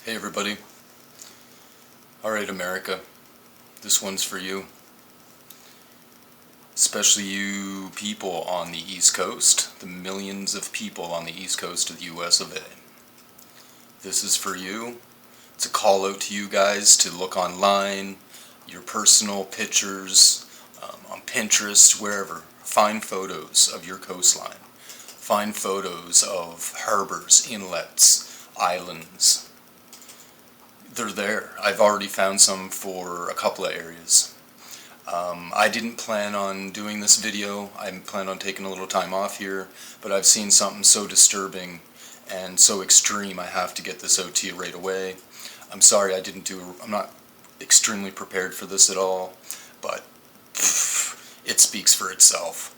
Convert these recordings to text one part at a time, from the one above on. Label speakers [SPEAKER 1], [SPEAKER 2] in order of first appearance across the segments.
[SPEAKER 1] Hey everybody. Alright America, this one's for you. Especially you people on the East Coast, the millions of people on the East Coast of the US of A. This is for you. It's a call out to you guys to look online, your personal pictures, on Pinterest, wherever. Find photos of your coastline. Find photos of harbors, inlets, islands. They're there. I've already found some for a couple of areas. I didn't plan on doing this video. I plan on taking a little time off here, but I've seen something so disturbing and so extreme I have to get this out to you right away. I'm sorry I'm not extremely prepared for this at all, but it speaks for itself.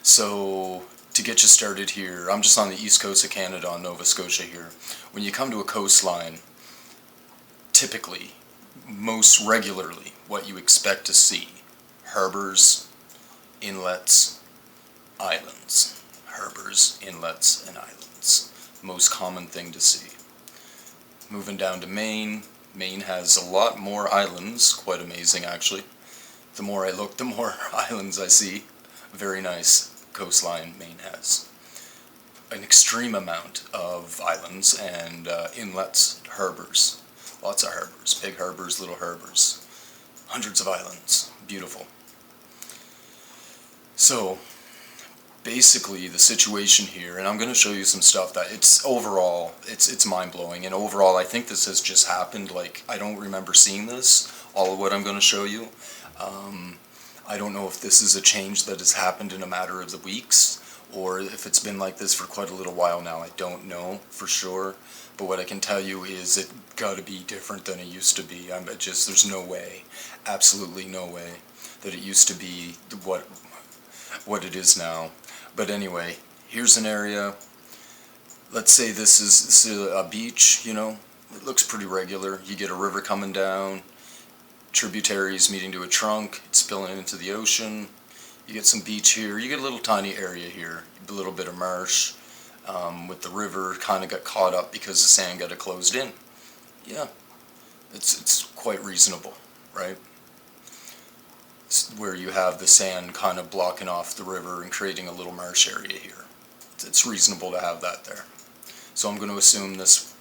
[SPEAKER 1] So to get you started here, I'm just on the east coast of Canada, on Nova Scotia here. When you come to a coastline, typically, most regularly, what you expect to see: harbors, inlets, islands. Harbors, inlets, and islands. Most common thing to see. Moving down to Maine, Maine has a lot more islands, quite amazing actually. The more I look, the more islands I see. Very nice coastline Maine has. An extreme amount of islands and inlets, harbors. Lots of harbors, big harbors, little harbors, hundreds of islands, beautiful. So, basically the situation here, and I'm going to show you some stuff that overall, it's mind-blowing, and overall I think this has just happened. Like, I don't remember seeing this, all of what I'm going to show you. I don't know if this is a change that has happened in a matter of the weeks, or if it's been like this for quite a little while now. I don't know for sure, but what I can tell you is it got to be different than it used to be. There's no way, absolutely no way, that it used to be what it is now. But anyway, here's an area. Let's say this is a beach, you know. It looks pretty regular. You get a river coming down, tributaries meeting to a trunk, it's spilling into the ocean. You get some beach here, you get a little tiny area here, a little bit of marsh, with the river kind of got caught up because the sand got it closed in. Yeah, it's quite reasonable, right? It's where you have the sand kind of blocking off the river and creating a little marsh area here. It's reasonable to have that there. So I'm going to assume this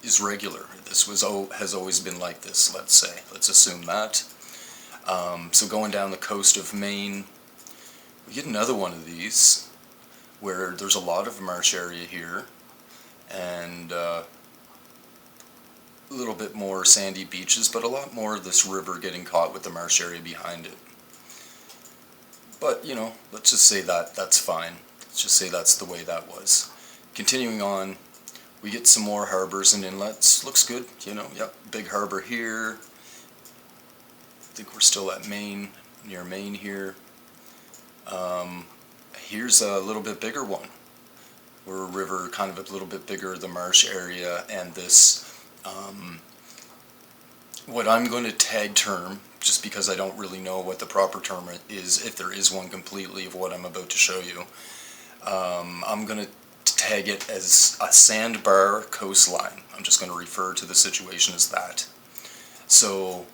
[SPEAKER 1] is regular. This has always been like this, let's say. Let's assume that. So going down the coast of Maine, we get another one of these where there's a lot of marsh area here and a little bit more sandy beaches, but a lot more of this river getting caught with the marsh area behind it. But, you know, let's just say that's fine. Let's just say that's the way that was. Continuing on, we get some more harbors and inlets. Looks good, you know. Yep, big harbor here. I think we're still at Maine, near Maine here. Here's a little bit bigger one, where a river kind of a little bit bigger, the marsh area, and this, what I'm going to tag term, just because I don't really know what the proper term is, if there is one completely, of what I'm about to show you. I'm going to tag it as a SandBar coastline. I'm just going to refer to the situation as that. So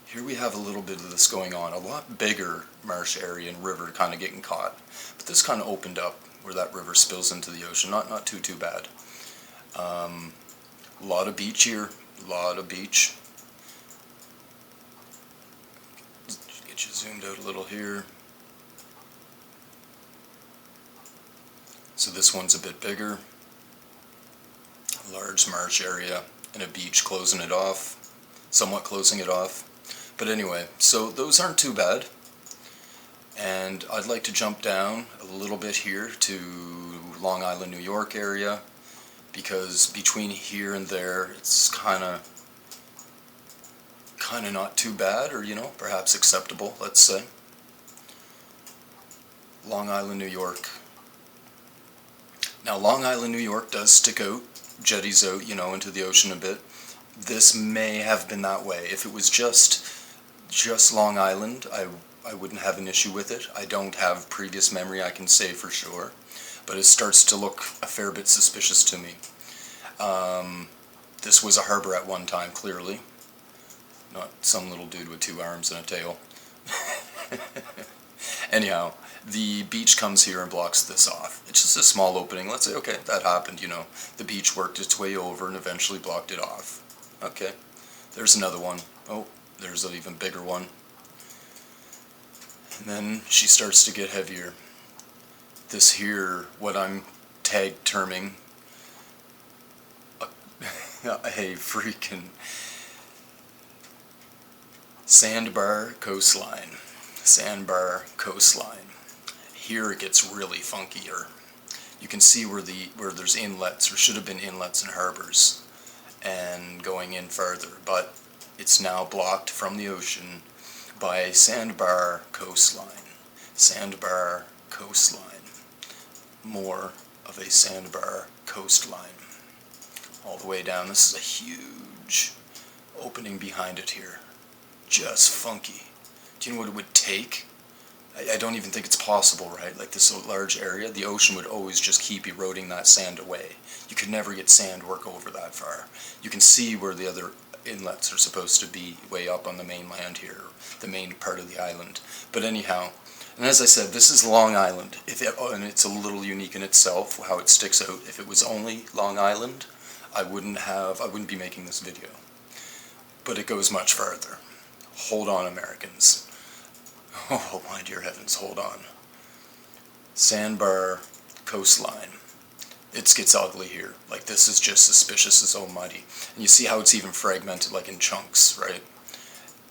[SPEAKER 1] here we have a little bit of this going on. A lot bigger marsh area and river kind of getting caught. But this kind of opened up where that river spills into the ocean. Not too bad. A lot of beach here. A lot of beach. Get you zoomed out a little here. So this one's a bit bigger. A large marsh area and a beach closing it off. Somewhat closing it off. But anyway, so those aren't too bad. And I'd like to jump down a little bit here to Long Island, New York area, because between here and there it's kind of not too bad, or, you know, perhaps acceptable, let's say. Long Island, New York. Now, Long Island, New York does stick out, jetties out, you know, into the ocean a bit. This may have been that way. If it was just Long Island, I wouldn't have an issue with it. I don't have previous memory, I can say for sure, but it starts to look a fair bit suspicious to me. This was a harbor at one time, clearly. Not some little dude with 2 arms and a tail. Anyhow, the beach comes here and blocks this off. It's just a small opening. Let's say, okay, that happened, you know. The beach worked its way over and eventually blocked it off. Okay, there's another one. Oh, there's an even bigger one. And then she starts to get heavier. This here, what I'm terming a freaking SandBar coastline. SandBar coastline. Here it gets really funkier. You can see where there's inlets, or should have been inlets and harbors, and going in further, but it's now blocked from the ocean by a SandBar coastline. SandBar coastline. More of a SandBar coastline. All the way down. This is a huge opening behind it here. Just funky. Do you know what it would take? I don't even think it's possible, right? Like this large area, the ocean would always just keep eroding that sand away. You could never get sand work over that far. You can see where the other inlets are supposed to be, way up on the mainland here, the main part of the island. But anyhow, and as I said, this is Long Island, and it's a little unique in itself, how it sticks out. If it was only Long Island, I wouldn't be making this video. But it goes much farther. Hold on, Americans. Oh my dear heavens, hold on. SandBar coastline. It gets ugly here. Like, this is just suspicious as almighty. And you see how it's even fragmented, like in chunks, right?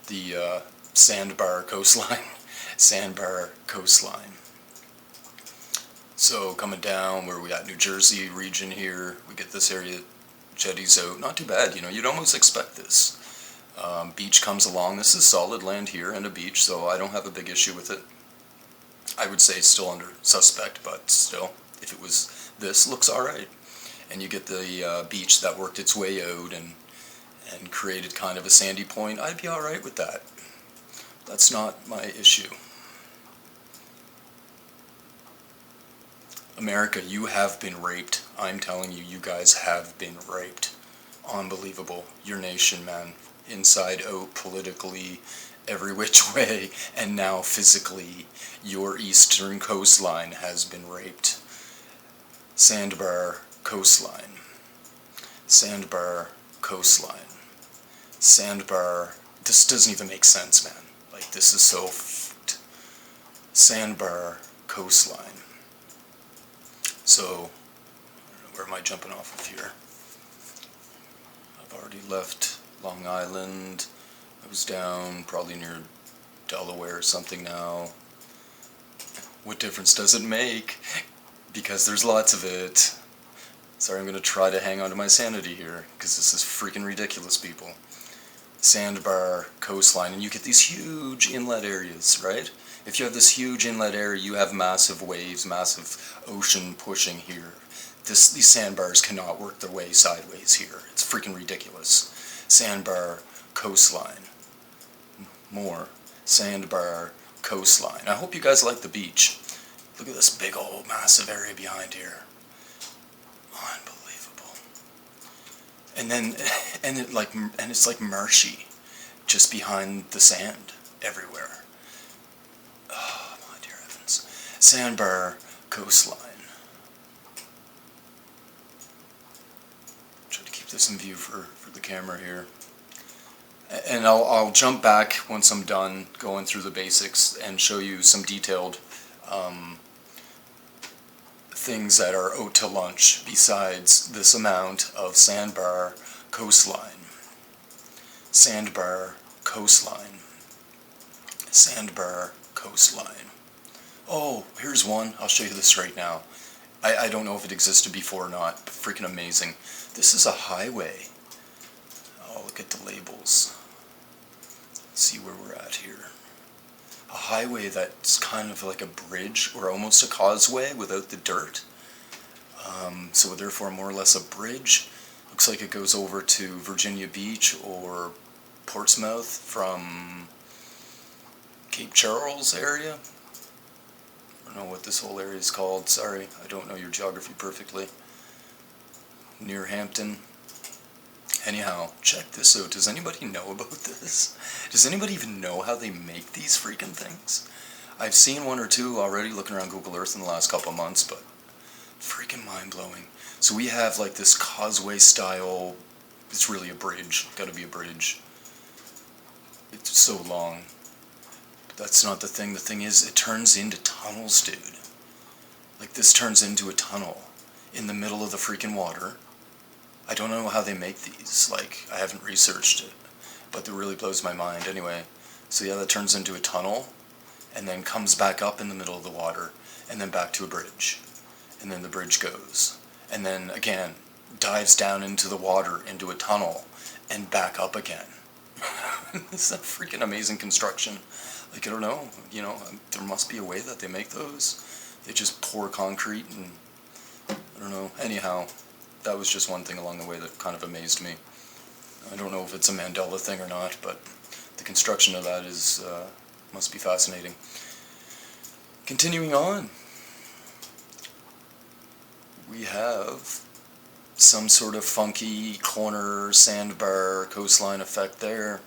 [SPEAKER 1] The SandBar coastline. SandBar coastline. So coming down where we got New Jersey region here, we get this area jetties out. Not too bad, you know, you'd almost expect this. Beach comes along. This is solid land here and a beach, so I don't have a big issue with it. I would say it's still under suspect, but still, if it was this, looks alright. And you get the beach that worked its way out and created kind of a sandy point. I'd be alright with that. That's not my issue. America, you have been raped. I'm telling you, you guys have been raped. Unbelievable. Your nation, man. Inside out, politically, every which way, and now physically, your eastern coastline has been raped. SandBar coastline. SandBar coastline. SandBar. This doesn't even make sense, man. Like, this is so f***ed. SandBar coastline. So, where am I jumping off of here? I've already left Long Island. I was down probably near Delaware or something now. What difference does it make? Because there's lots of it. Sorry, I'm going to try to hang on to my sanity here, because this is freaking ridiculous, people. SandBar coastline, and you get these huge inlet areas, right? If you have this huge inlet area, you have massive waves, massive ocean pushing here. These sandbars cannot work their way sideways here. It's freaking ridiculous. SandBar coastline. More SandBar coastline. I hope you guys like the beach. Look at this big old massive area behind here. Unbelievable. And then, and it's like marshy, just behind the sand everywhere. Oh my dear heavens. SandBar coastline. Try to keep this in view for the camera here. And I'll jump back once I'm done going through the basics and show you some detailed things that are out to lunch besides this amount of SandBar coastline. SandBar coastline. SandBar coastline. Oh, here's one. I'll show you this right now. I don't know if it existed before or not, but freaking amazing. This is a highway. Oh, look at the labels. Let's see where we're at here. A highway that's kind of like a bridge or almost a causeway without the dirt. So therefore more or less a bridge. Looks like it goes over to Virginia Beach or Portsmouth from Cape Charles area. I don't know what this whole area is called. Sorry, I don't know your geography perfectly. Near Hampton. Anyhow, check this out. Does anybody know about this? Does anybody even know how they make these freaking things? I've seen one or two already looking around Google Earth in the last couple of months, but freaking mind-blowing. So we have like this causeway style, it's really a bridge, gotta be a bridge. It's so long. But that's not the thing. The thing is, it turns into tunnels, dude. Like this turns into a tunnel in the middle of the freaking water. I don't know how they make these, like, I haven't researched it, but it really blows my mind. Anyway, so yeah, that turns into a tunnel, and then comes back up in the middle of the water, and then back to a bridge, and then the bridge goes, and then again, dives down into the water, into a tunnel, and back up again. It's a freaking amazing construction. Like, I don't know, you know, there must be a way that they make those. They just pour concrete and, I don't know, anyhow. That was just one thing along the way that kind of amazed me. I don't know if it's a Mandela thing or not, but the construction of that is must be fascinating. Continuing on, we have some sort of funky corner sandbar coastline effect there.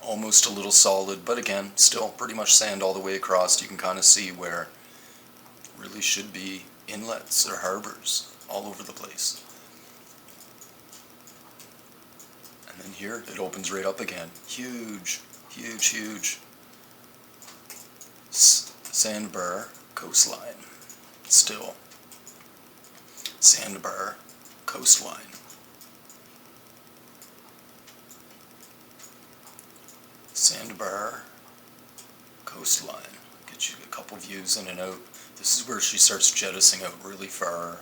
[SPEAKER 1] Almost a little solid, but again, still pretty much sand all the way across. You can kind of see where it really should be inlets or harbors all over the place. And then here it opens right up again. Huge, huge, huge sandbar coastline. Still. Sandbar coastline. Sandbar coastline. Get you a couple views in and out. This is where she starts jettisoning out really far.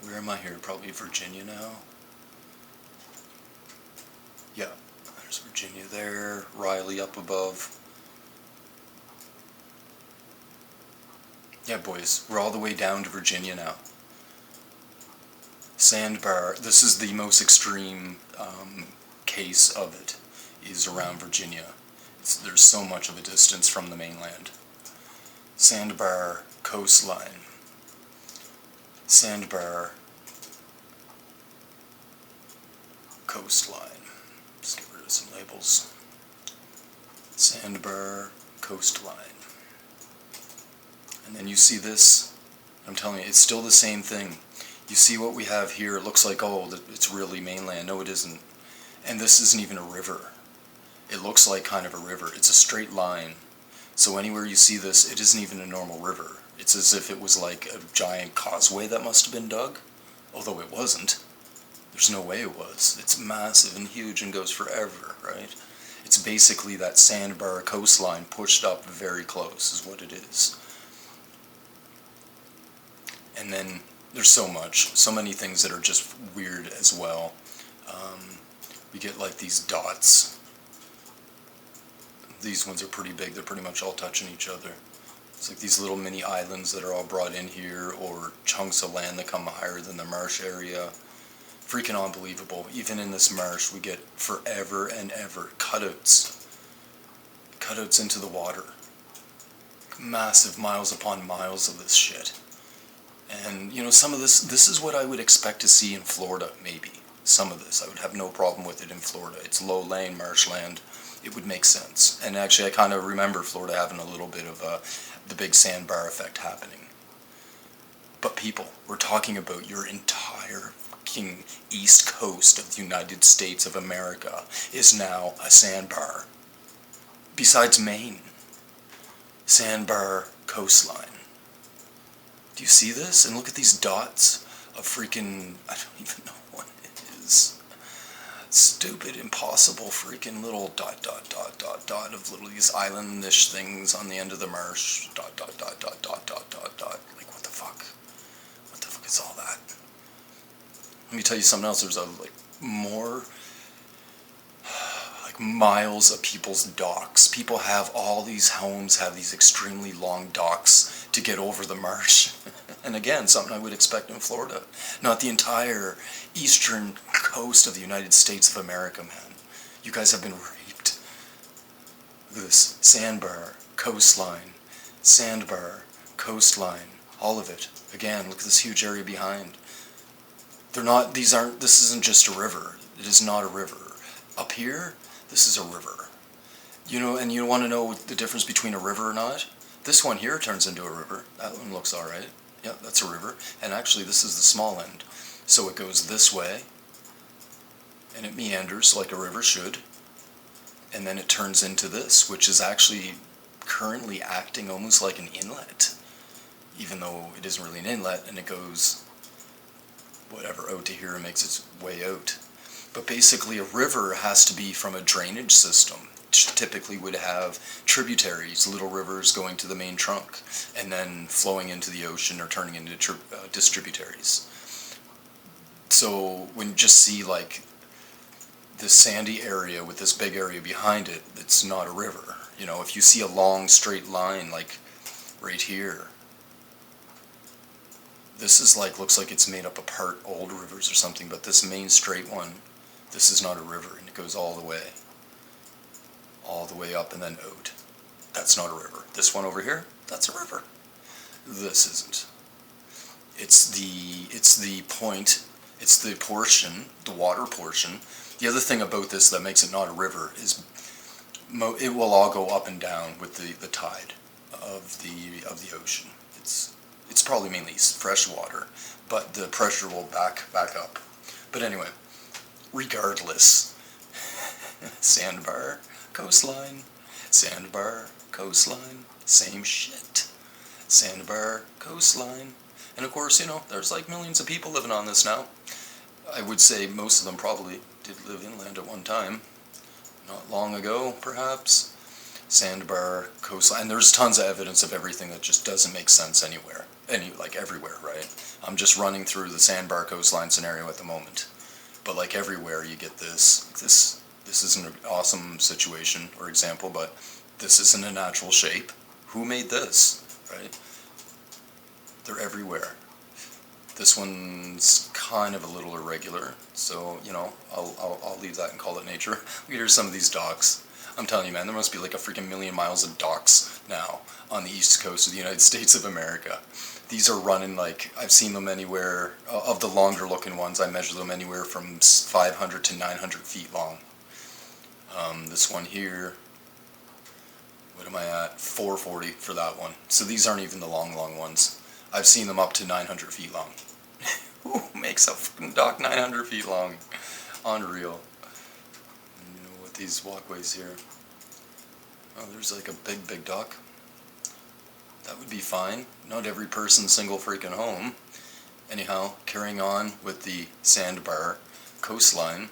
[SPEAKER 1] Where am I here? Probably Virginia now. Yeah, there's Virginia there. Riley up above. Yeah, boys, we're all the way down to Virginia now. SandBar, this is the most extreme case of it, is around Virginia. There's so much of a distance from the mainland. SandBar coastline. SandBar coastline. Let's get rid of some labels. SandBar coastline. And then you see this, I'm telling you, it's still the same thing. You see what we have here, it looks like, oh, it's really mainland. No, it isn't. And this isn't even a river. It looks like kind of a river. It's a straight line. So anywhere you see this, it isn't even a normal river. It's as if it was like a giant causeway that must have been dug, although it wasn't. There's no way it was. It's massive and huge and goes forever, right? It's basically that sandbar coastline pushed up very close is what it is. And then there's so many things that are just weird as well. We get like these dots. These ones are pretty big. They're pretty much all touching each other. It's like these little mini islands that are all brought in here, or chunks of land that come higher than the marsh area. Freaking unbelievable. Even in this marsh, we get forever and ever cutouts. Cutouts into the water. Massive miles upon miles of this shit. And, you know, some of this is what I would expect to see in Florida, maybe. Some of this. I would have no problem with it in Florida. It's low-lying marshland. It would make sense. And actually, I kind of remember Florida having a little bit of the big sandbar effect happening. But people, we're talking about your entire fucking east coast of the United States of America is now a sandbar. Besides Maine. Sandbar coastline. Do you see this? And look at these dots of freaking, I don't even know what it is. Stupid, impossible freaking little dot, dot, dot, dot, dot of little these islandish things on the end of the marsh. Dot, dot, dot, dot, dot, dot, dot, dot. Like, what the fuck? What the fuck is all that? Let me tell you something else. There's more miles of people's docks. People have all these homes, have these extremely long docks to get over the marsh. And again, something I would expect in Florida. Not the entire eastern coast of the United States of America, man. You guys have been raped. Look at this. Sandbar, coastline. Sandbar, coastline. All of it. Again, look at this huge area behind. They're not, this isn't just a river. It is not a river. Up here, this is a river. You know, and you want to know the difference between a river or not? This one here turns into a river. That one looks alright. Yeah, that's a river. And actually, this is the small end. So it goes this way, and it meanders like a river should. And then it turns into this, which is actually currently acting almost like an inlet. Even though it isn't really an inlet, and it goes, whatever, out to here and makes its way out. But basically, a river has to be from a drainage system. Typically would have tributaries, little rivers going to the main trunk, and then flowing into the ocean or turning into distributaries. So when you just see like this sandy area with this big area behind it, it's not a river. You know, if you see a long straight line like right here, this is like, looks like it's made up of part old rivers or something, but this main straight one, this is not a river, and it goes all the way up and then out. That's not a river. This one over here, that's a river. This isn't. It's the point, it's the portion, the water portion. The other thing about this that makes it not a river is it will all go up and down with the tide of the ocean. It's probably mainly fresh water, but the pressure will back up. But anyway, regardless, SandBar, Coastline, SandBar, Coastline, same shit. SandBar, Coastline, and of course, you know, there's like millions of people living on this now. I would say most of them probably did live inland at one time, not long ago, perhaps. SandBar, Coastline, and there's tons of evidence of everything that just doesn't make sense anywhere, like everywhere, right? I'm just running through the SandBar Coastline scenario at the moment, but like everywhere you get this isn't an awesome situation or example, but this isn't a natural shape. Who made this, right? They're everywhere. This one's kind of a little irregular, so, you know, I'll leave that and call it nature. Here's some of these docks. I'm telling you, man, there must be like a freaking million miles of docks now on the east coast of the United States of America. These are running like, I've seen them anywhere, of the longer looking ones, I measure them anywhere from 500 to 900 feet long. This one here, what am I at? 440 for that one. So these aren't even the long ones. I've seen them up to 900 feet long. Who makes a fucking dock 900 feet long? Unreal. You know what, these walkways here. Oh, there's like a big dock. That would be fine. Not every person's single freaking home. Anyhow, carrying on with the SandBar Coastline.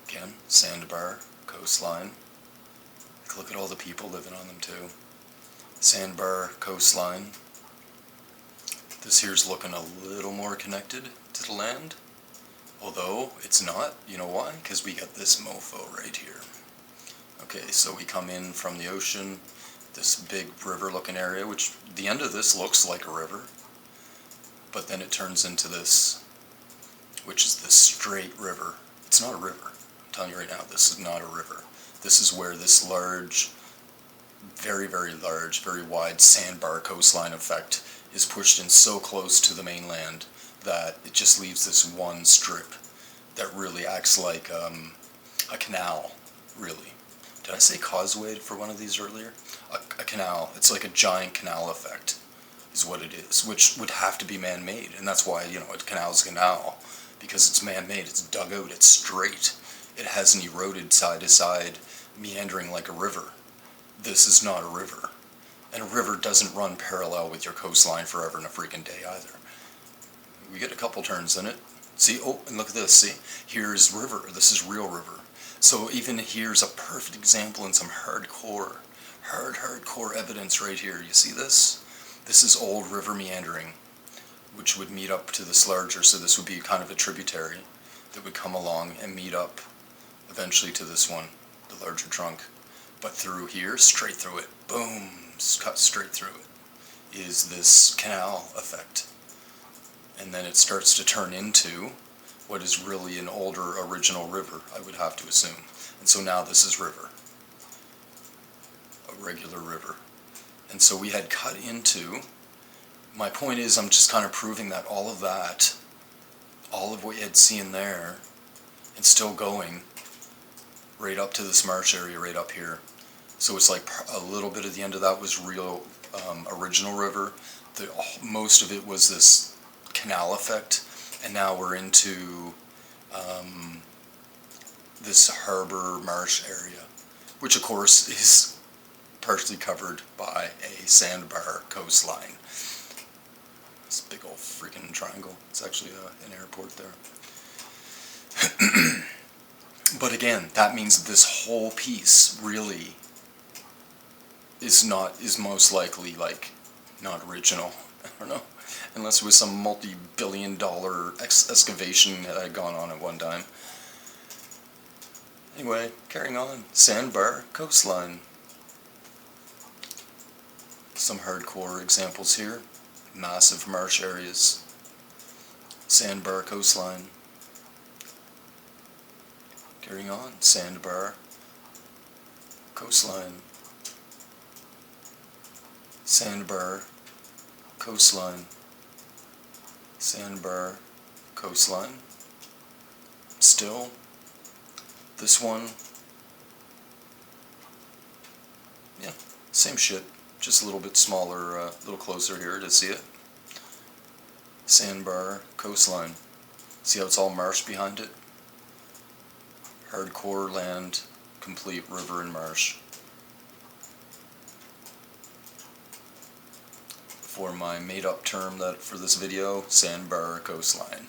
[SPEAKER 1] Again, SandBar Coastline. Look at all the people living on them too. SandBar Coastline. This here's looking a little more connected to the land. Although, it's not. You know why? Because we got this mofo right here. Okay, so we come in from the ocean, this big river looking area, which the end of this looks like a river. But then it turns into this, which is this straight river. It's not a river. I'm telling you right now, this is not a river. This is where this large, very large, very wide SandBar coastline effect is pushed in so close to the mainland that it just leaves this one strip that really acts like a canal, really. Did I say causeway for one of these earlier? A canal. It's like a giant canal effect is what it is, which would have to be man-made, and that's why, you know, a canal's a canal, because it's man-made, it's dug out, it's straight. It hasn't eroded side to side, meandering like a river. This is not a river. And a river doesn't run parallel with your coastline forever in a freaking day either. We get a couple turns in it. See, oh, and look at this, see? Here's river, this is real river. So even here's a perfect example in some hardcore evidence right here. You see this? This is old river meandering, which would meet up to this larger, so this would be kind of a tributary that would come along and meet up eventually to this one, the larger trunk. But through here, straight through it, boom, cut straight through it, is this canal effect. And then it starts to turn into what is really an older original river, I would have to assume. And so now this is river, a regular river. And so we had cut into my point is, I'm just kind of proving that all of that, all of what you had seen there, and still going right up to this marsh area right up here. So it's like a little bit of the end of that was real original river. Most of it was this canal effect, and now we're into this harbor marsh area, which of course is partially covered by a sandbar coastline. This big old freaking triangle. It's actually an airport there. But again, that means this whole piece really is most likely like not original. I don't know, unless it was some multi-billion-dollar excavation that had gone on at one time. Anyway, carrying on. Sandbar coastline. Some hardcore examples here. Massive marsh areas. Sandbar coastline. Carrying on. Sandbar coastline. Sandbar coastline. Sandbar coastline. Still, this one, yeah, same shit, just a little bit smaller, a little closer here to see it. Sandbar coastline. See how it's all marsh behind it? Hardcore land, complete river and marsh. For my made-up term for this video, sandbar coastline.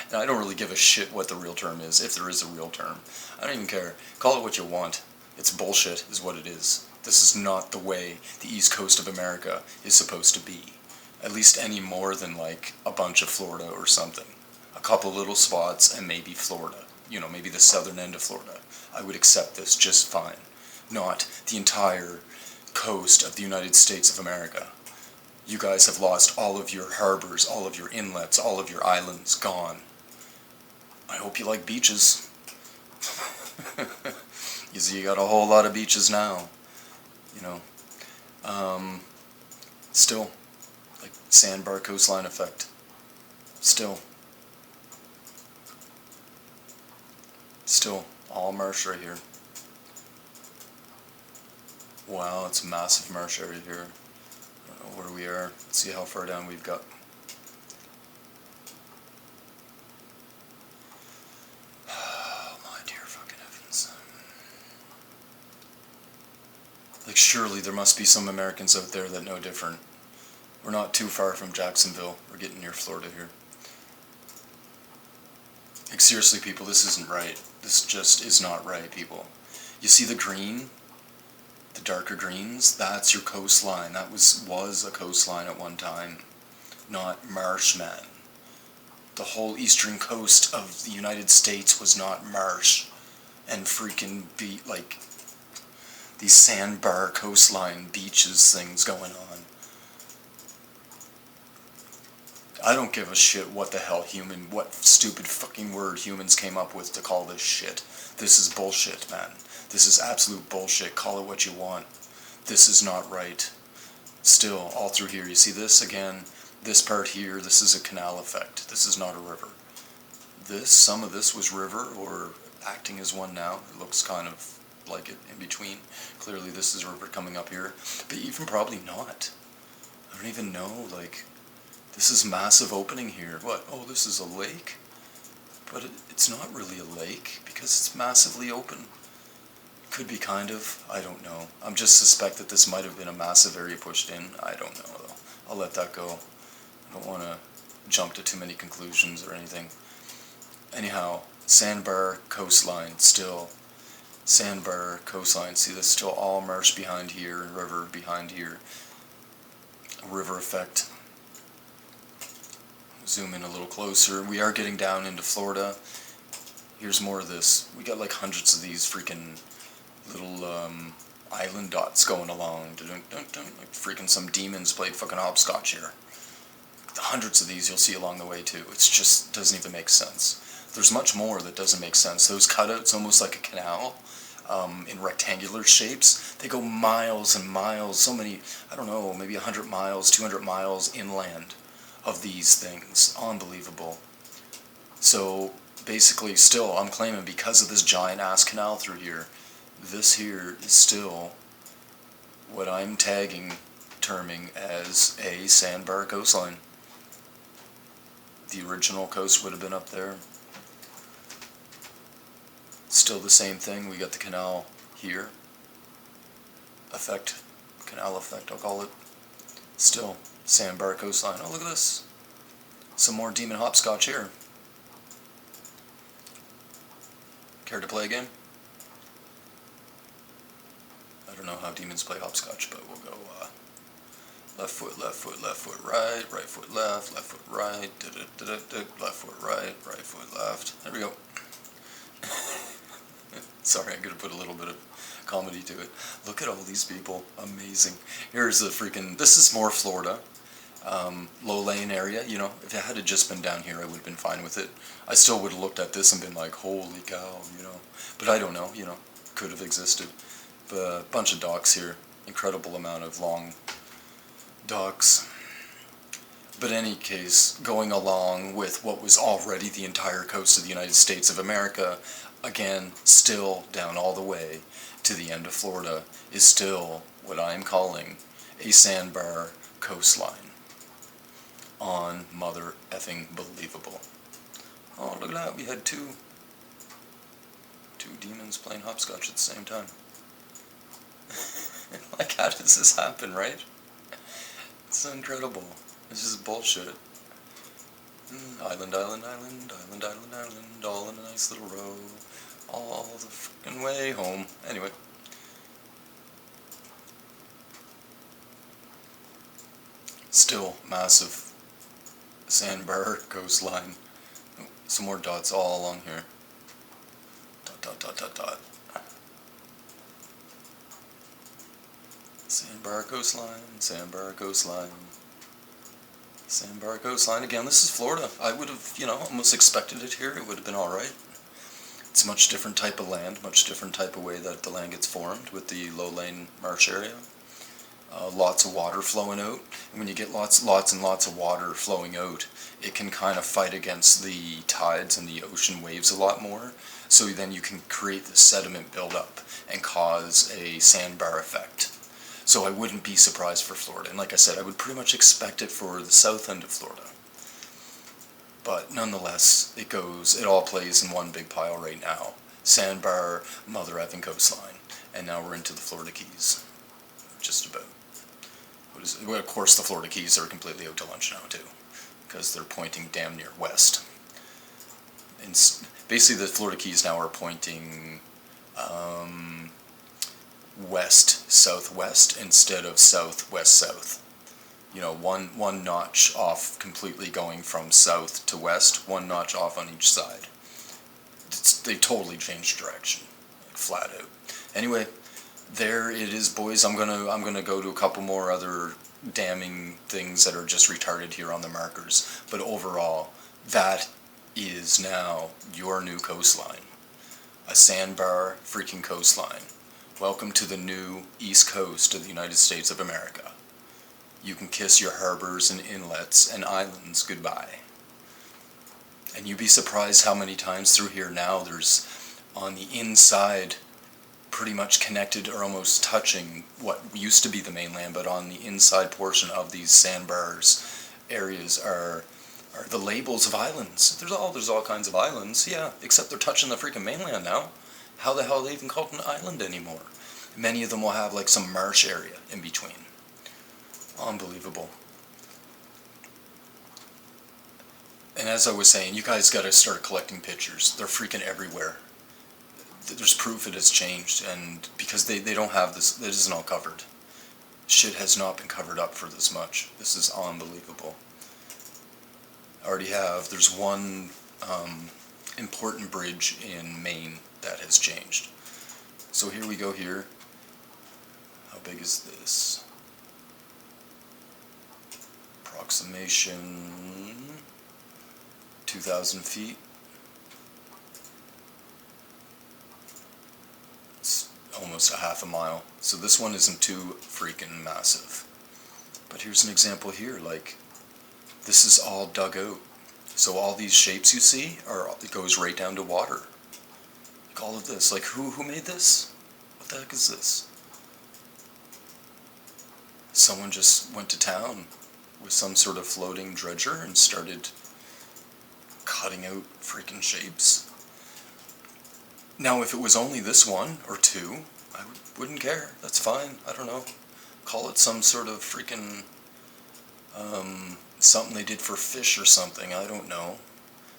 [SPEAKER 1] And I don't really give a shit what the real term is, if there is a real term. I don't even care. Call it what you want. It's bullshit, is what it is. This is not the way the East Coast of America is supposed to be. At least any more than like a bunch of Florida or something. A couple little spots and maybe Florida. You know, maybe the southern end of Florida. I would accept this just fine. Not the entire coast of the United States of America. You guys have lost all of your harbors, all of your inlets, all of your islands, gone. I hope you like beaches. You see, you got a whole lot of beaches now. You know. Still, like sandbar coastline effect. Still, all marsh right here. Wow, it's a massive marsh area here. I don't know where we are. Let's see how far down we've got. Oh my dear fucking heavens. Like, surely there must be some Americans out there that know different. We're not too far from Jacksonville. We're getting near Florida here. Like, seriously, people, this isn't right. This just is not right, people. You see the green? The darker greens, that's your coastline. That was a coastline at one time, not marsh, man. The whole eastern coast of the United States was not marsh and freaking like these sandbar coastline beaches things going on. I don't give a shit what the hell what stupid fucking word humans came up with to call this shit. This is bullshit, man. This is absolute bullshit. Call it what you want. This is not right. Still, all through here, you see this again? This part here, this is a canal effect. This is not a river. Some of this was river, or acting as one now. It looks kind of like it in between. Clearly this is a river coming up here. But even probably not. I don't even know, like, this is massive opening here. What? Oh, this is a lake? But it's not really a lake, because it's massively open. Could be kind of. I don't know. I'm just suspect that this might have been a massive area pushed in. I don't know, though. I'll let that go. I don't want to jump to too many conclusions or anything. Anyhow, sandbar coastline still. Sandbar coastline. See, there's still all marsh behind here and river behind here. River effect. Zoom in a little closer. We are getting down into Florida. Here's more of this. We got like hundreds of these freaking little island dots going along. Like freaking some demons played fucking hopscotch here. The hundreds of these you'll see along the way too. It's just doesn't even make sense. There's much more that doesn't make sense. Those cutouts, almost like a canal. in rectangular shapes. They go miles and miles, so many, I don't know, maybe 100 miles, 200 miles inland of these things. Unbelievable. So basically still, I'm claiming because of this giant ass canal through here, this here is still what I'm terming as a sandbar coastline. The original coast would have been up there. Still the same thing, we got the canal here. Canal effect I'll call it. Still, sandbar coastline. Oh, look at this. Some more demon hopscotch here. Care to play a game? I don't know how demons play hopscotch, but we'll go left foot, right, right foot, left foot, right, left foot, right foot, left. There we go. Sorry, I'm going to put a little bit of comedy to it. Look at all these people. Amazing. Here's the freaking... This is more Florida. Low-lying area. You know, if it had just been down here, I would have been fine with it. I still would have looked at this and been like, holy cow, you know. But I don't know, you know. Could have existed. But a bunch of docks here. Incredible amount of long docks. But in any case, going along with what was already the entire coast of the United States of America, again, still down all the way to the end of Florida, is still what I'm calling a sandbar coastline. On mother effing believable. Oh, look at that, we had two demons playing hopscotch at the same time. Like, how does this happen, right? It's so incredible. It's just bullshit. Island, island, island, island, island, island, all in a nice little row, all the fucking way home. Anyway. Still massive sandbar coastline. Some more dots all along here. Dot, dot, dot, dot, dot. Sandbar coastline, sandbar coastline. Sandbar coastline. Again, this is Florida. I would have, you know, almost expected it here. It would have been alright. It's a much different type of land, much different type of way that the land gets formed with the low-lying marsh area. Lots of water flowing out. And when you get lots and lots of water flowing out, it can kind of fight against the tides and the ocean waves a lot more. So then you can create the sediment buildup and cause a sandbar effect. So I wouldn't be surprised for Florida. And like I said, I would pretty much expect it for the south end of Florida. But nonetheless, it all plays in one big pile right now. Sandbar, mother effing coastline. And now we're into the Florida Keys. Just about. Well, of course, the Florida Keys are completely out to lunch now, too. Because they're pointing damn near west. And basically, the Florida Keys now are pointing west, southwest, instead of southwest, south. You know, one notch off, completely going from south to west, one notch off on each side. They totally changed direction, like flat out. Anyway, there it is, boys. I'm gonna go to a couple more other damning things that are just retarded here on the markers. But overall, that is now your new coastline. A sandbar freaking coastline. Welcome to the new East Coast of the United States of America. You can kiss your harbors and inlets and islands goodbye. And you'd be surprised how many times through here now there's, on the inside, pretty much connected or almost touching what used to be the mainland, but on the inside portion of these sandbars areas are the labels of islands. There's all kinds of islands, yeah, except they're touching the freaking mainland now. How the hell are they even called an island anymore? Many of them will have like some marsh area in between. Unbelievable. And as I was saying, you guys gotta start collecting pictures. They're freaking everywhere. There's proof it has changed, and because they don't have this, it isn't all covered. Shit has not been covered up for this much. This is unbelievable. I already have, there's one important bridge in Maine that has changed. So here we go here. How big is this? Approximation 2,000 feet. It's almost a half a mile. So this one isn't too freaking massive. But here's an example here, like, this is all dug out. So all these shapes you see, it goes right down to water. Like all of this, like who made this? What the heck is this? Someone just went to town with some sort of floating dredger and started cutting out freaking shapes. Now if it was only this one or two, I wouldn't care. That's fine. I don't know. Call it some sort of freaking something they did for fish or something. I don't know.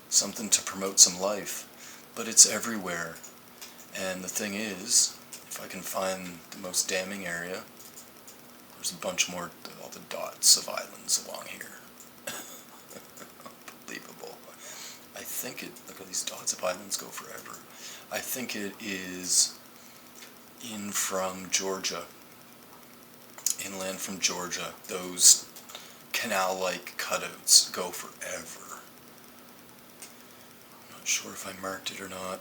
[SPEAKER 1] Something to promote some life. But it's everywhere. And the thing is, if I can find the most damning area, there's a bunch more, all the dots of islands along here. Unbelievable. I think look at these dots of islands go forever. I think it is in from Georgia. Inland from Georgia. Those canal-like cutouts go forever. I'm not sure if I marked it or not.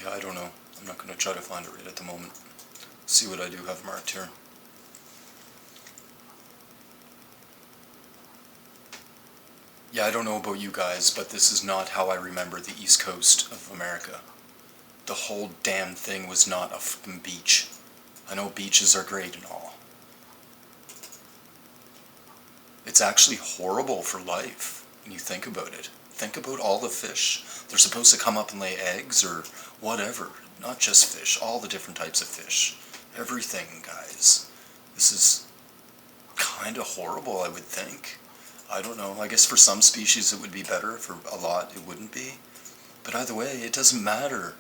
[SPEAKER 1] Yeah, I don't know. I'm not going to try to find it right at the moment. See what I do have marked here. Yeah, I don't know about you guys, but this is not how I remember the East Coast of America. The whole damn thing was not a fucking beach. I know beaches are great and all. It's actually horrible for life when you think about it. Think about all the fish. They're supposed to come up and lay eggs or whatever. Not just fish, all the different types of fish. Everything, guys. This is kind of horrible, I would think. I don't know. I guess for some species it would be better. For a lot it wouldn't be. But either way, it doesn't matter.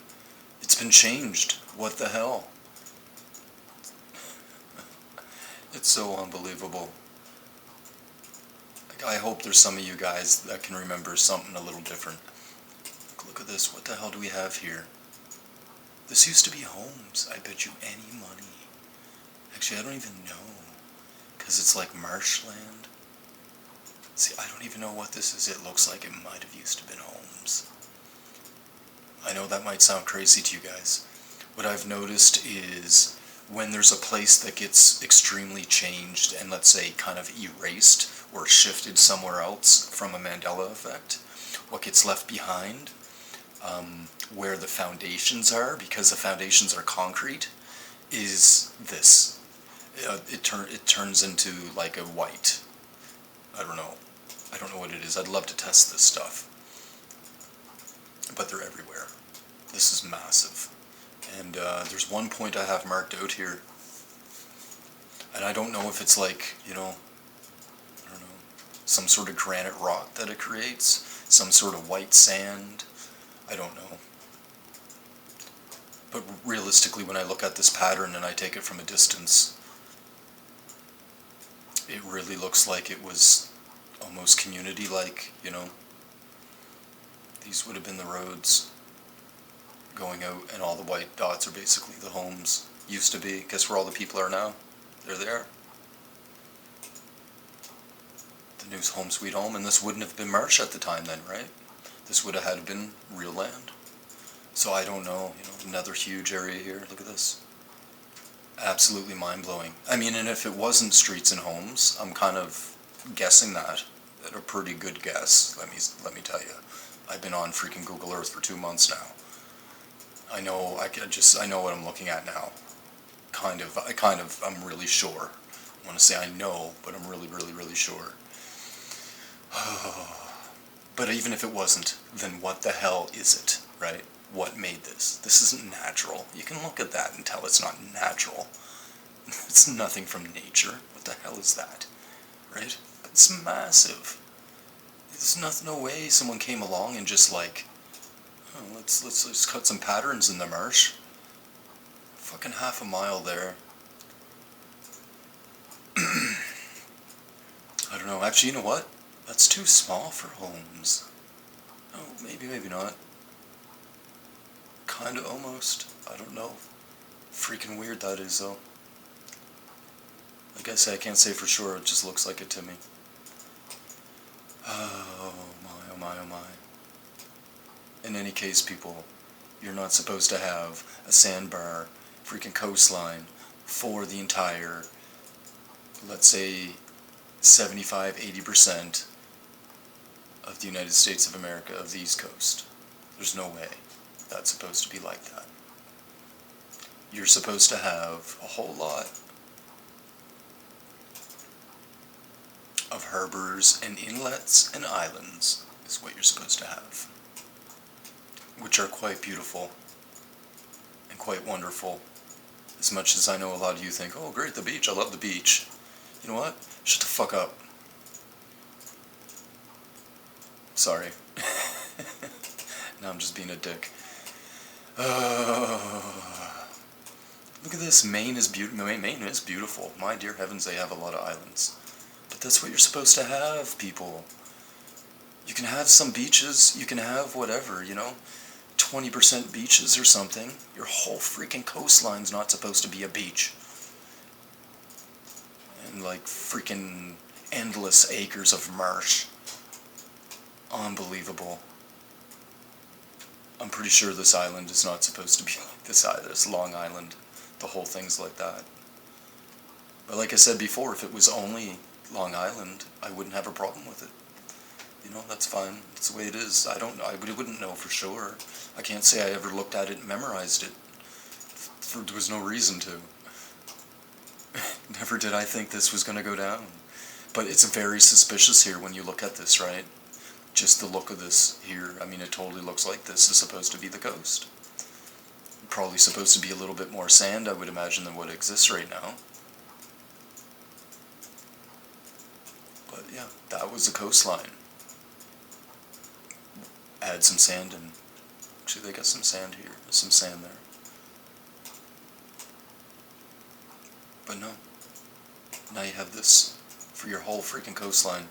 [SPEAKER 1] It's been changed. What the hell? It's so unbelievable. I hope there's some of you guys that can remember something a little different. Look at this. What the hell do we have here? This used to be homes. I bet you any money. Actually, I don't even know. Because it's like marshland. See, I don't even know what this is. It looks like it might have used to have been homes. I know that might sound crazy to you guys. What I've noticed is when there's a place that gets extremely changed and, let's say, kind of erased or shifted somewhere else from a Mandela effect, what gets left behind, where the foundations are, because the foundations are concrete, is this. It turns into like a white. I don't know what it is. I'd love to test this stuff. But they're everywhere. This is massive. And there's one point I have marked out here. And I don't know if it's like, I don't know, some sort of granite rock that it creates, some sort of white sand. I don't know. But realistically, when I look at this pattern and I take it from a distance, it really looks like it was almost community-like, These would have been the roads going out, and all the white dots are basically the homes. Used to be. Guess where all the people are now? They're there. The new home sweet home, and this wouldn't have been marsh at the time then, right? This would have had been real land. So I don't know, another huge area here. Look at this. Absolutely mind-blowing. I mean, and if it wasn't streets and homes, I'm kind of guessing that. A pretty good guess, let me tell you. I've been on freaking Google Earth for 2 months now. I know what I'm looking at now. I'm really sure. I want to say I know, but I'm really, really, really sure. But even if it wasn't, then what the hell is it, right? What made this? This isn't natural. You can look at that and tell it's not natural. It's nothing from nature. What the hell is that, right? It's massive. There's no way someone came along and just like, oh, let's cut some patterns in the marsh. Fucking half a mile there. I don't know. Actually, you know what? That's too small for homes. Oh, maybe not. Kinda almost. I don't know. Freaking weird that is, though. Like I say, I can't say for sure. It just looks like it to me. Oh my, oh my, oh my. In any case, people, you're not supposed to have a sandbar freaking coastline for the entire, let's say, 75-80% of the United States of America, of the East Coast. There's no way that's supposed to be like that. You're supposed to have a whole lot of harbors and inlets and islands is what you're supposed to have, which are quite beautiful and quite wonderful. As much as I know a lot of you think, oh great, the beach, I love the beach. You know what? Shut the fuck up. Sorry. Now I'm just being a dick. Look at this. Maine is beautiful. My dear heavens, they have a lot of islands. But that's what you're supposed to have, people. You can have some beaches, you can have whatever, 20% beaches or something. Your whole freaking coastline's not supposed to be a beach. And like freaking endless acres of marsh. Unbelievable. I'm pretty sure this island is not supposed to be like this either. This Long Island. The whole thing's like that. But like I said before, if it was only Long Island, I wouldn't have a problem with it. That's fine. That's the way it is. I wouldn't know for sure. I can't say I ever looked at it and memorized it. There was no reason to. Never did I think this was going to go down. But it's very suspicious here when you look at this, right? Just the look of this here, I mean, it totally looks like this is supposed to be the coast. Probably supposed to be a little bit more sand, I would imagine, than what exists right now. But yeah, that was the coastline. Add some sand in. Actually, they got some sand here. There's some sand there. But no. Now you have this for your whole freaking coastline.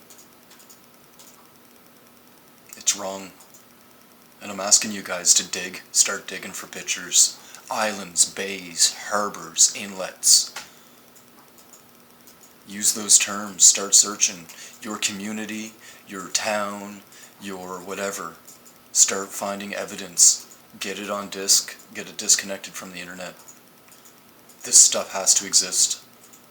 [SPEAKER 1] It's wrong. And I'm asking you guys to start digging for pictures. Islands, bays, harbors, inlets. Use those terms. Start searching. Your community, your town, your whatever. Start finding evidence. Get it on disk. Get it disconnected from the internet. This stuff has to exist.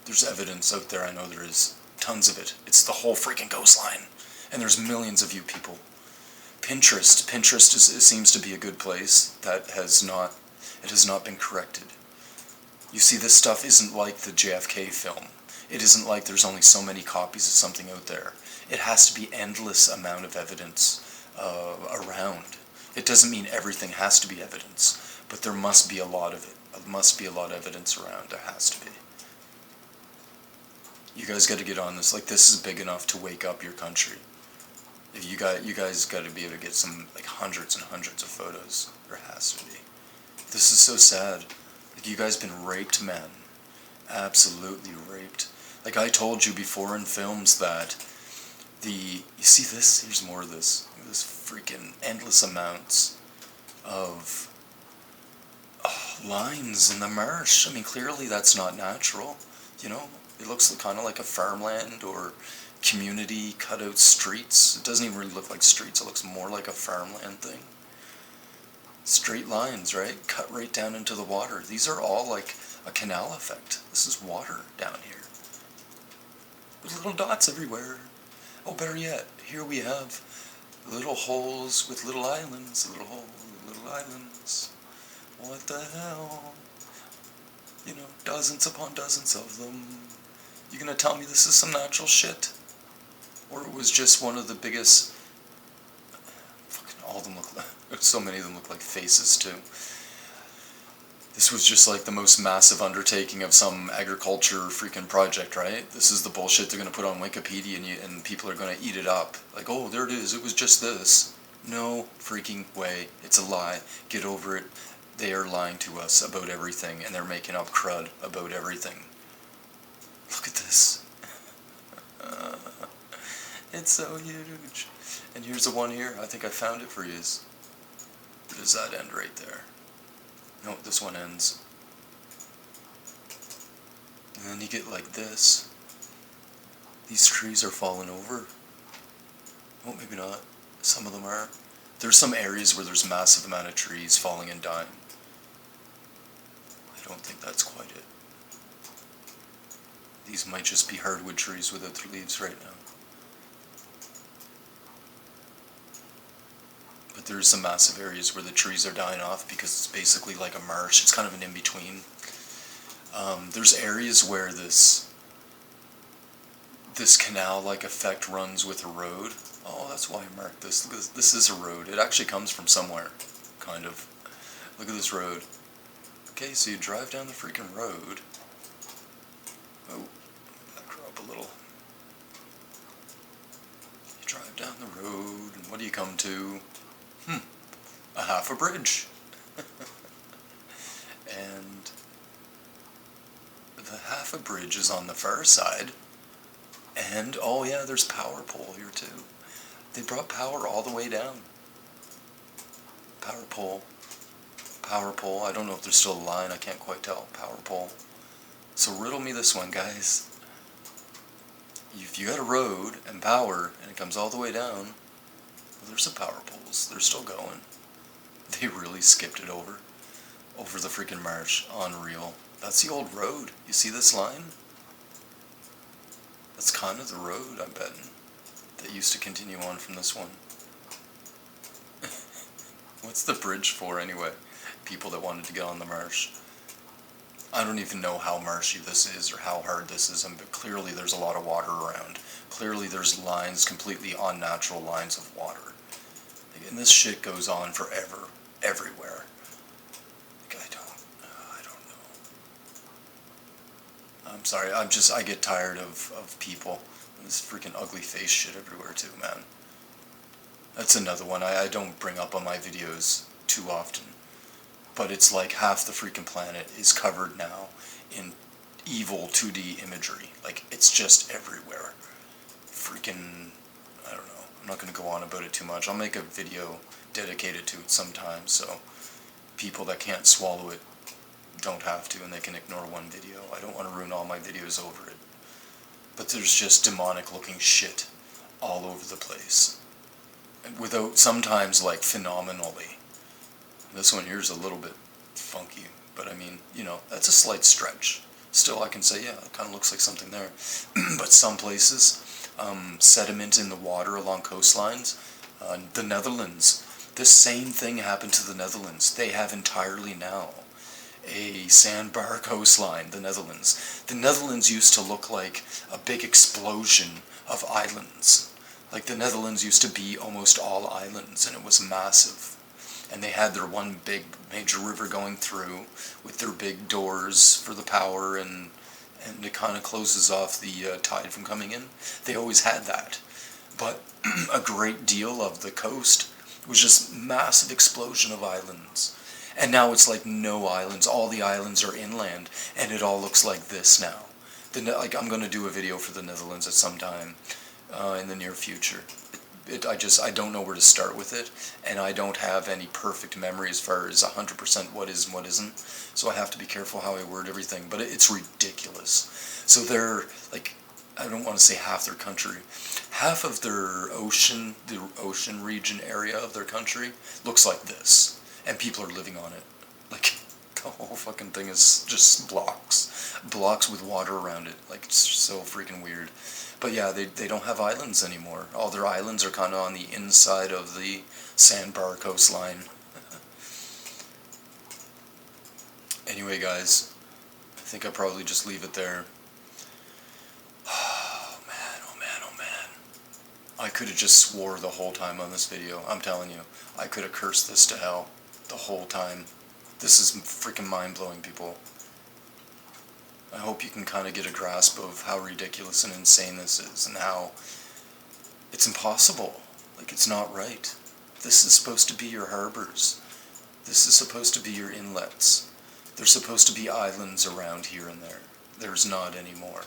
[SPEAKER 1] There's evidence out there, I know there is. Tons of it. It's the whole freaking coastline. And there's millions of you people. Pinterest seems to be a good place. That has not been corrected. You see, this stuff isn't like the JFK film. It isn't like there's only so many copies of something out there. It has to be endless amount of evidence around. It doesn't mean everything has to be evidence, but there must be a lot of it. There must be a lot of evidence around. There has to be. You guys got to get on this. Like, this is big enough to wake up your country. If you guys got to be able to get some, like, hundreds and hundreds of photos. There has to be. This is so sad. Like, you guys been raped, man. Absolutely raped. Like I told you before in films that you see this? Here's more of this. This freaking endless amounts of lines in the marsh. I mean, clearly that's not natural. It looks kind of like a farmland or community cutout streets. It doesn't even really look like streets. It looks more like a farmland thing. Straight lines, right? Cut right down into the water. These are all like a canal effect. This is water down here. With little dots everywhere. Oh, better yet, here we have little holes with little islands. Little holes with little islands. What the hell? Dozens upon dozens of them. You gonna tell me this is some natural shit? Or it was just one of the biggest... Fucking all of them look like... So many of them look like faces, too. This was just like the most massive undertaking of some agriculture freaking project, right? This is the bullshit they're gonna put on Wikipedia and people are gonna eat it up. Like, oh, there it is, it was just this. No freaking way. It's a lie. Get over it. They are lying to us about everything, and they're making up crud about everything. Look at this. It's so huge. And here's the one here. I think I found it for you. Where does that end right there? No, this one ends. And then you get like this. These trees are falling over. Well, maybe not. Some of them are. There's some areas where there's a massive amount of trees falling and dying. I don't think that's quite it. These might just be hardwood trees without their leaves right now. But there's some massive areas where the trees are dying off because it's basically like a marsh. It's kind of an in-between. There's areas where this canal-like effect runs with a road. Oh, that's why I marked this. Look at this. This is a road. It actually comes from somewhere, kind of. Look at this road. Okay, so you drive down the freaking road. Oh, back her up a little. You drive down the road, and what do you come to? A half a bridge. And the half a bridge is on the far side. And, oh yeah, there's power pole here too. They brought power all the way down. Power pole. Power pole. I don't know if there's still a line. I can't quite tell. Power pole. So riddle me this one, guys. If you got a road and power, and it comes all the way down, well, there's some power poles. They're still going. They really skipped it over the freaking marsh. Unreal. That's the old road. You see this line? That's kind of the road, I'm betting, that used to continue on from this one. What's the bridge for, anyway? People that wanted to get on the marsh. I don't even know how marshy this is or how hard this is, but clearly there's a lot of water around. Clearly there's lines, completely unnatural lines of water. And this shit goes on forever, everywhere. I don't know. I'm sorry, I get tired of people. This freaking ugly face shit everywhere too, man. That's another one I don't bring up on my videos too often. But it's like half the freaking planet is covered now in evil 2D imagery. Like, it's just everywhere. Freaking, I don't know. I'm not going to go on about it too much. I'll make a video dedicated to it sometime, so people that can't swallow it don't have to, and they can ignore one video. I don't want to ruin all my videos over it. But there's just demonic looking shit all over the place. And without, sometimes, like, phenomenally. This one here is a little bit funky, but I mean, you know, that's a slight stretch. Still, I can say, yeah, it kind of looks like something there. But some places, sediment in the water along coastlines, the Netherlands, this same thing happened to the Netherlands. They have entirely now a sandbar coastline, the Netherlands. The Netherlands used to look like a big explosion of islands. Like, the Netherlands used to be almost all islands, and it was massive. And they had their one big major river going through with their big doors for the power, and it kind of closes off the tide from coming in. They always had that. But a great deal of the coast was just massive explosion of islands. And now it's like no islands. All the islands are inland, and it all looks like this now. Like, I'm going to do a video for the Netherlands at some time in the near future. I don't know where to start with it, and I don't have any perfect memory as far as 100% what is and what isn't, so I have to be careful how I word everything, but it's ridiculous. So they're, like, I don't want to say half their country, half of their ocean, the ocean region area of their country looks like this, and people are living on it. Like, the whole fucking thing is just blocks with water around it. Like, it's so freaking weird. But yeah, they don't have islands anymore. All their islands are kind of on the inside of the SandBar coastline. Anyway, guys, I think I'll probably just leave it there. Oh man, oh man, oh man. I could have just swore the whole time on this video. I'm telling you, I could have cursed this to hell the whole time. This is freaking mind-blowing, people. I hope you can kind of get a grasp of how ridiculous and insane this is, and how it's impossible. Like, it's not right. This is supposed to be your harbors. This is supposed to be your inlets. There's supposed to be islands around here and there. There's not anymore.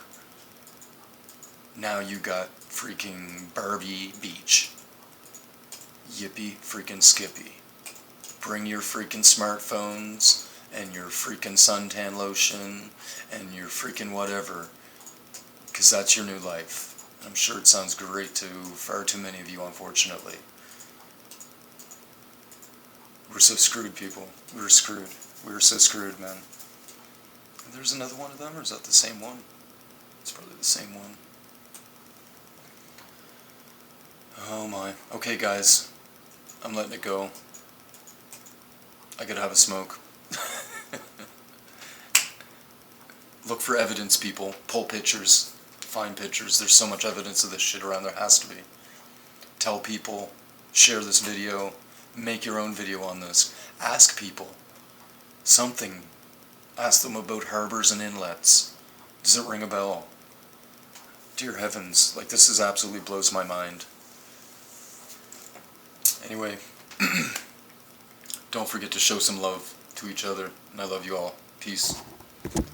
[SPEAKER 1] Now you got freaking Barbie Beach. Yippee freaking skippy. Bring your freaking smartphones and your freaking suntan lotion and your freaking whatever, because that's your new life. I'm sure it sounds great to far too many of you, unfortunately. We're so screwed, people. We're screwed. We're so screwed, man. There's another one of them, or is that the same one? It's probably the same one. Oh my. Okay, guys. I'm letting it go. I gotta have a smoke. Look for evidence, people. Pull pictures. Find pictures. There's so much evidence of this shit around. There has to be. Tell people. Share this video. Make your own video on this. Ask people. Something. Ask them about harbors and inlets. Does it ring a bell? Dear heavens. Like, this is absolutely blows my mind. Anyway. Don't forget to show some love to each other. And I love you all. Peace.